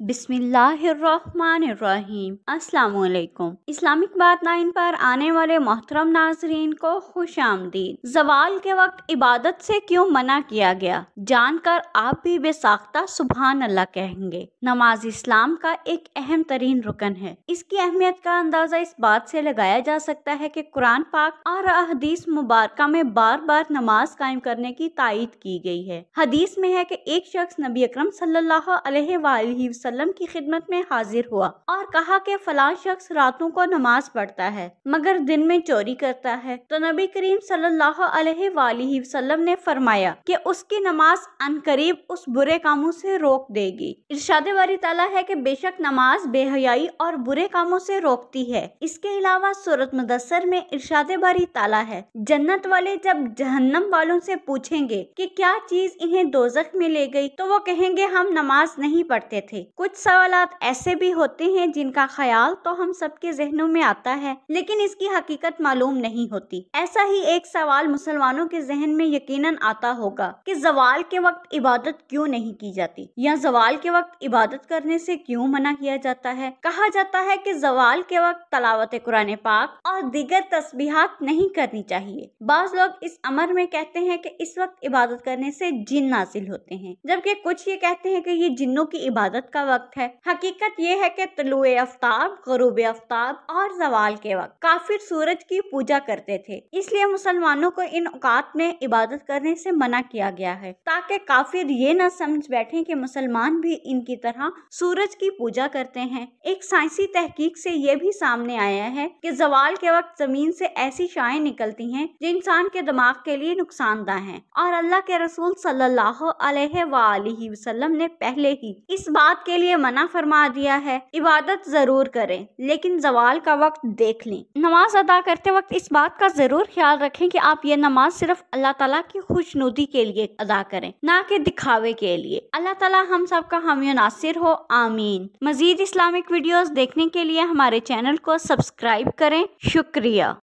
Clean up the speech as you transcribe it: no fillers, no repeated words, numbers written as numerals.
बिस्मिल्लाहिर्रहमानिर्रहीम। अस्सलाम वालेकुम। इस्लामिक बात 9 पर आने वाले मोहतरम नाजरीन को खुश आमदीद। ज़वाल के वक्त इबादत से क्यों मना किया गया, जानकर आप भी बेसाख्ता सुबहान अल्लाह कहेंगे। नमाज इस्लाम का एक अहम तरीन रुकन है। इसकी अहमियत का अंदाजा इस बात से लगाया जा सकता है कि कुरान पाक और हदीस मुबारका में बार बार नमाज कायम करने की तायीद की गई है। हदीस में है कि एक शख्स नबी अकरम सल्लल्लाहु अलैहि वसल्लम की खिदमत में हाजिर हुआ और कहा कि फलां शख्स रातों को नमाज पढ़ता है मगर दिन में चोरी करता है। तो नबी करीम सल्लल्लाहु अलैहि वसल्लम ने फरमाया कि उसकी नमाज अनकरीब उस बुरे कामों से रोक देगी। इरशाद बारी ताला है कि बेशक नमाज बेहयाई और बुरे कामों से रोकती है। इसके अलावा सूरत मुदस्सर में इरशाद बारी ताला है, जन्नत वाले जब जहन्नम वालों से पूछेंगे कि क्या चीज इन्हें दोजख में ले गई, तो वो कहेंगे हम नमाज नहीं पढ़ते थे। कुछ सवालात ऐसे भी होते हैं जिनका ख्याल तो हम सबके जहनों में आता है लेकिन इसकी हकीकत मालूम नहीं होती। ऐसा ही एक सवाल मुसलमानों के जहन में यकीनन आता होगा कि ज़वाल के वक्त इबादत क्यों नहीं की जाती या ज़वाल के वक्त इबादत करने से क्यों मना किया जाता है। कहा जाता है कि ज़वाल के वक्त तलावत कुरान पाक और दीगर तस्बीहात नहीं करनी चाहिए। बाज़ लोग इस अमर में कहते हैं कि इस वक्त इबादत करने से जिन नाजिल होते हैं, जबकि कुछ ये कहते हैं कि ये जिन्नों की इबादत का वक्त है। हकीकत ये है कि तलुए आफ्ताब, ग़ुरूब आफ्ताब और ज़वाल के वक्त काफिर सूरज की पूजा करते थे, इसलिए मुसलमानों को इन औकात में इबादत करने से मना किया गया है ताकि काफिर ये न समझ बैठे कि मुसलमान भी इनकी तरह सूरज की पूजा करते हैं। एक साइंसी तहकीक से ये भी सामने आया है कि ज़वाल के वक्त जमीन से ऐसी शाएं निकलती हैं जो इंसान के दिमाग के लिए नुकसानदा हैं और अल्लाह के रसूल सल्लल्लाहु अलैहि वसल्लम ने पहले ही इस बात के लिए मना फरमा दिया है। इबादत जरूर करें लेकिन ज़वाल का वक्त देख लें। नमाज अदा करते वक्त इस बात का जरूर ख्याल रखें कि आप ये नमाज सिर्फ अल्लाह ताला की खुशनुदी के लिए अदा करें, ना कि दिखावे के लिए। अल्लाह ताला हम सब का हामी नासिर हो, आमीन। मजीद इस्लामिक वीडियोस देखने के लिए हमारे चैनल को सब्सक्राइब करें। शुक्रिया।